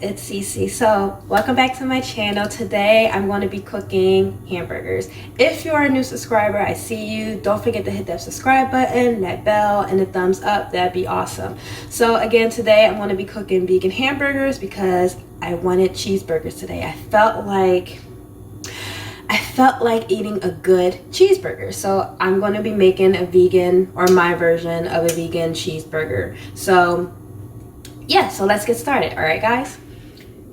it's Cece. So welcome back to my channel. Today I'm going to be cooking hamburgers. If you're a new subscriber, I see you. Don't forget to hit that subscribe button, that bell, and the thumbs up. That'd be awesome. So again, today I'm going to be cooking vegan hamburgers because I wanted cheeseburgers today. I felt like eating a good cheeseburger. So I'm going to be making a vegan, or my version of a vegan cheeseburger. So yeah, so let's get started. All right, guys.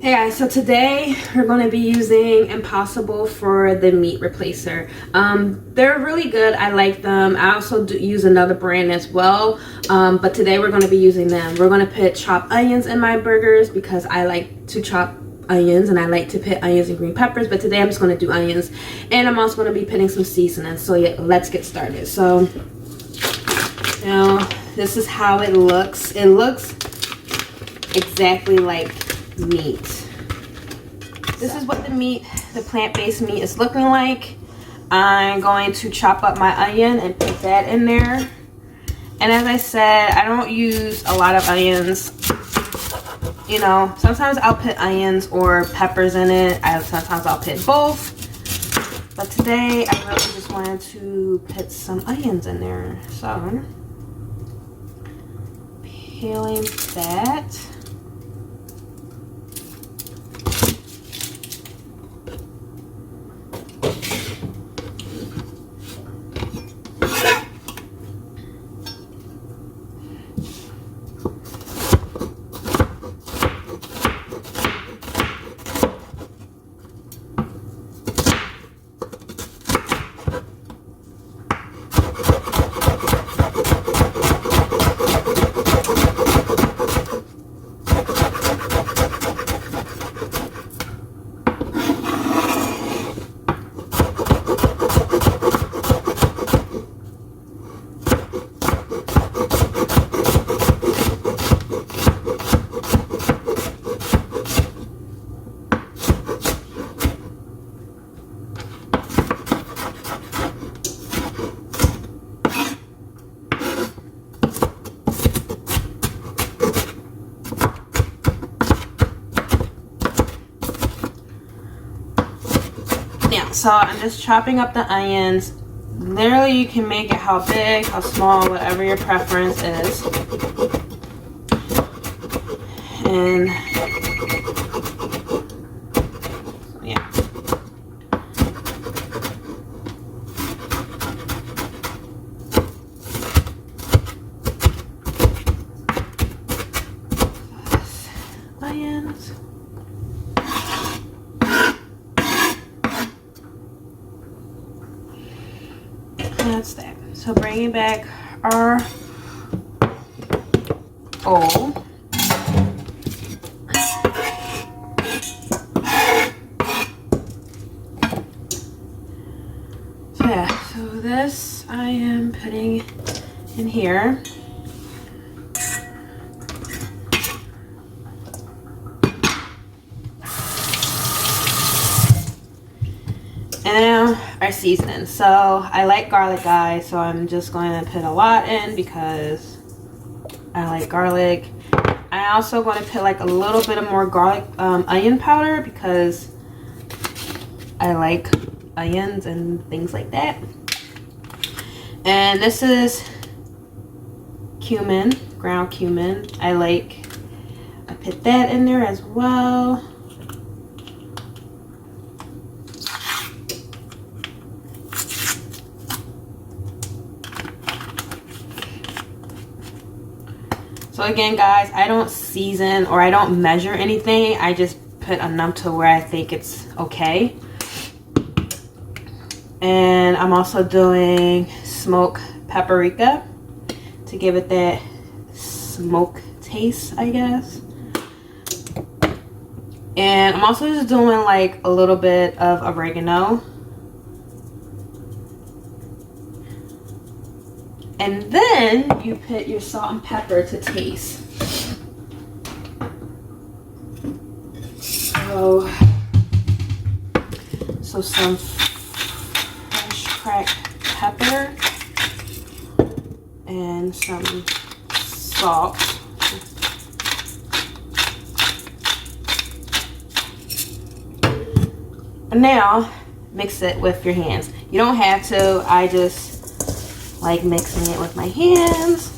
Hey guys, so today we're going to be using Impossible for the meat replacer. They're really good. I like them. I also use another brand as well, but today we're going to be using them. We're going to put chopped onions in my burgers because I like to chop onions and I like to put onions and green peppers, but today I'm just going to do onions, and I'm also going to be putting some seasoning. So yeah, let's get started. So now this is how it looks. It looks exactly like meat. This is what the plant-based meat is looking like. I'm going to chop up my onion and put that in there. And as I said, I don't use a lot of onions. You know, sometimes I'll put onions or peppers in it. Sometimes I'll put both. But today I really just wanted to put some onions in there. So peeling that. So I'm just chopping up the onions. Literally, you can make it how big, how small, whatever your preference is. And yeah. Onions. That's that. So bringing back our bowl. So yeah, so this I am putting in here. And our seasoning. So I like garlic, guys, so I'm just going to put a lot in because I like garlic. I'm also going to put like a little bit of more garlic onion powder because I like onions and things like that. And this is cumin, ground cumin. I put that in there as well. So again, guys, I don't season or I don't measure anything. I just put enough to where I think it's okay. And I'm also doing smoked paprika to give it that smoke taste, I guess. And I'm also just doing like a little bit of oregano. And then you put your salt and pepper to taste. So some fresh cracked pepper and some salt. And now mix it with your hands. You don't have to. I just like mixing it with my hands.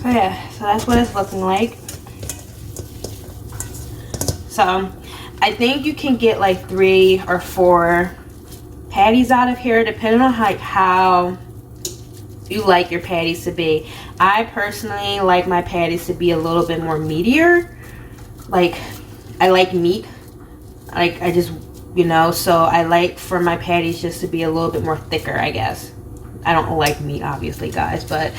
So yeah, so that's what it's looking like. So I think you can get like 3 or 4 patties out of here, depending on how you like your patties to be. I personally like my patties to be a little bit more meatier. Like, I like meat. Like, I just, you know, so I like for my patties just to be a little bit more thicker, I guess. I don't like meat, obviously, guys, but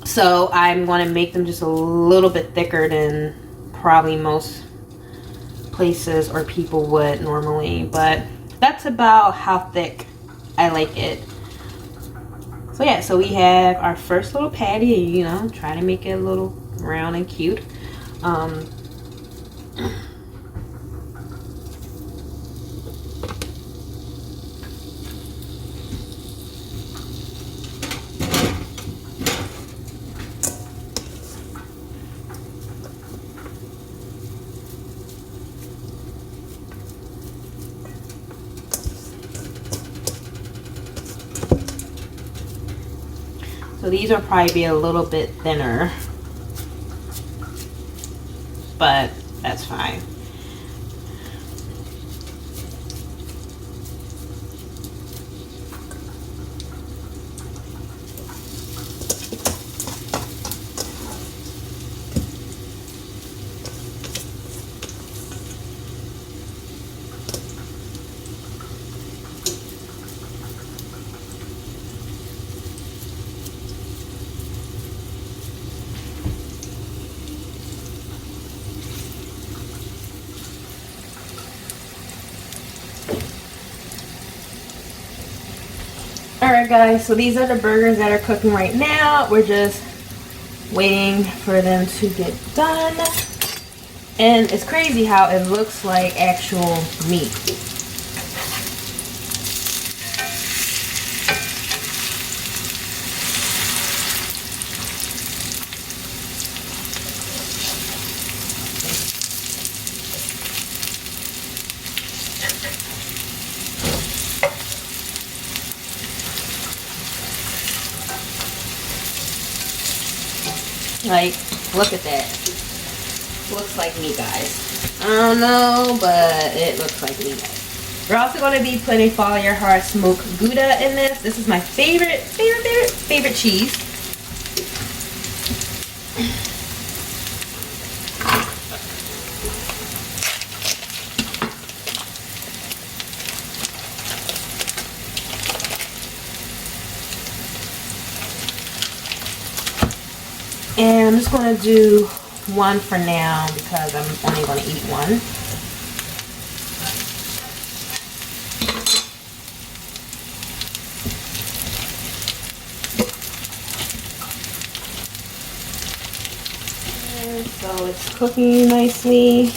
so I'm going to make them just a little bit thicker than probably most places or people would normally, but that's about how thick I like it. So yeah, so we have our first little patty, you know, try to make it a little round and cute. So these will probably be a little bit thinner, but that's fine. Alright guys, so these are the burgers that are cooking right now. We're just waiting for them to get done. And it's crazy how it looks like actual meat. Like, look at that. Looks like meat, guys. I don't know, but it looks like meat, guys. We're also going to be putting Follow Heart smoked Gouda in this. This is my favorite cheese. And I'm just going to do one for now because I'm only going to eat one. And so it's cooking nicely.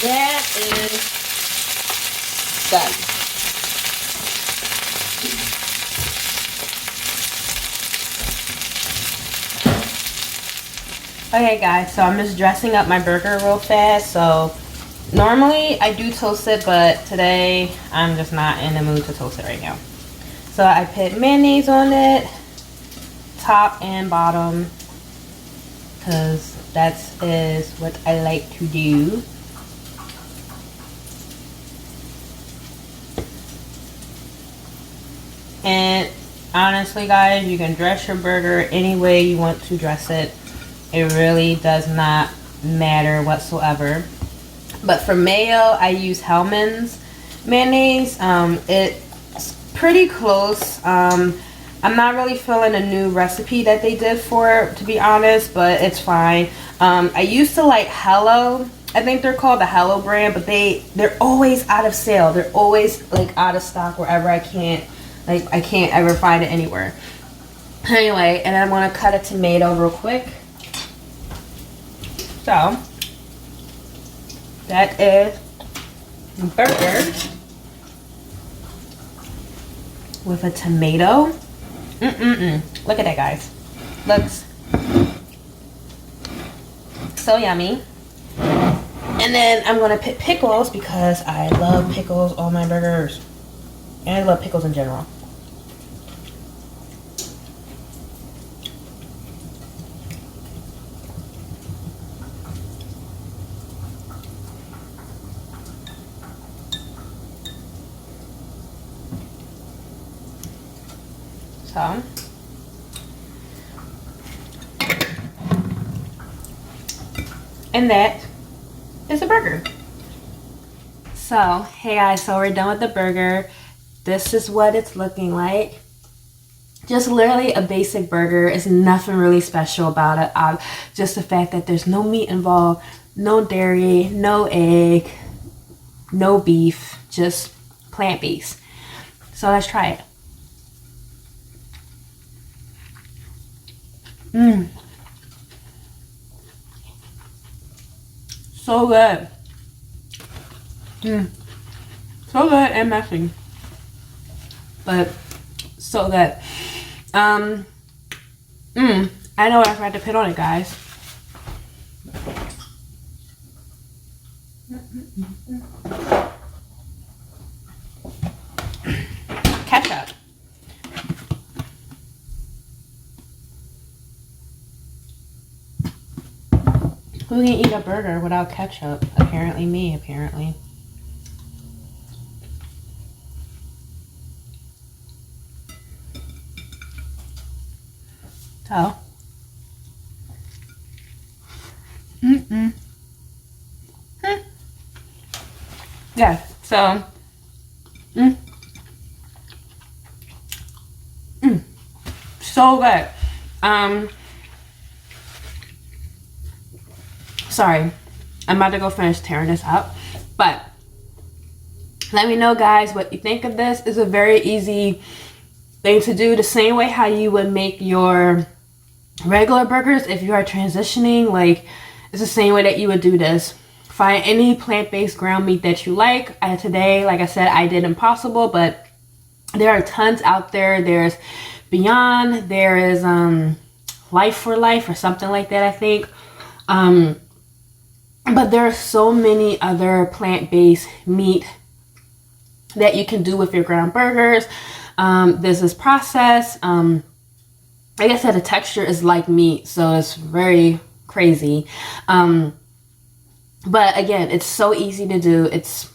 that is done. Okay guys, so I'm just dressing up my burger real fast. So normally I do toast it, but today I'm just not in the mood to toast it right now. So I put mayonnaise on it, top and bottom, because that is what I like to do. And honestly guys, you can dress your burger any way you want to dress it. It really does not matter whatsoever. But for mayo, I use Hellmann's mayonnaise. It's pretty close. I'm not really feeling a new recipe that they did for it, to be honest, but it's fine. I used to like Hello. I think they're called the Hello brand, but they're always out of sale. They're always like out of stock wherever I can't ever find it anywhere. Anyway, and I'm gonna cut a tomato real quick. So that is burger with a tomato. Look at that, guys. Looks so yummy. And then I'm gonna put pickles because I love pickles on my burgers, and I love pickles in general. So, and that is a burger. So, hey guys, so we're done with the burger. This is what it's looking like. Just literally a basic burger. It's nothing really special about it. Just the fact that there's no meat involved, no dairy, no egg, no beef, just plant-based. So let's try it. So good. So good and messy, but so good. I know what I forgot to put on it, guys. Ketchup. Who can eat a burger without ketchup? Apparently me, apparently. So. Yeah, so. So good. Sorry, I'm about to go finish tearing this up, but let me know, guys, what you think of this. It's a very easy thing to do, the same way how you would make your regular burgers if you are transitioning. Like, it's the same way that you would do this. Find any plant-based ground meat that you like. Today, like I said, I did Impossible, but there are tons out there. There's Beyond, there is Life for Life or something like that, I think. But there are so many other plant-based meat that you can do with your ground burgers. This is processed. Like I said, the texture is like meat, so it's very crazy. But again, it's so easy to do. It's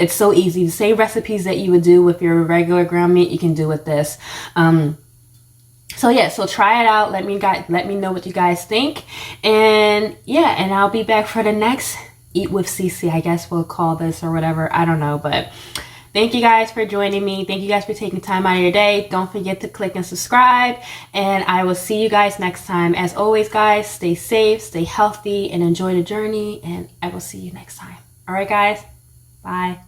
so easy. The same recipes that you would do with your regular ground meat, you can do with this. So try it out. Let me know what you guys think. And yeah, and I'll be back for the next Eat with Cece, I guess we'll call this, or whatever. I don't know, but thank you guys for joining me. Thank you guys for taking time out of your day. Don't forget to click and subscribe, and I will see you guys next time. As always, guys, stay safe, stay healthy, and enjoy the journey, and I will see you next time. All right, guys? Bye.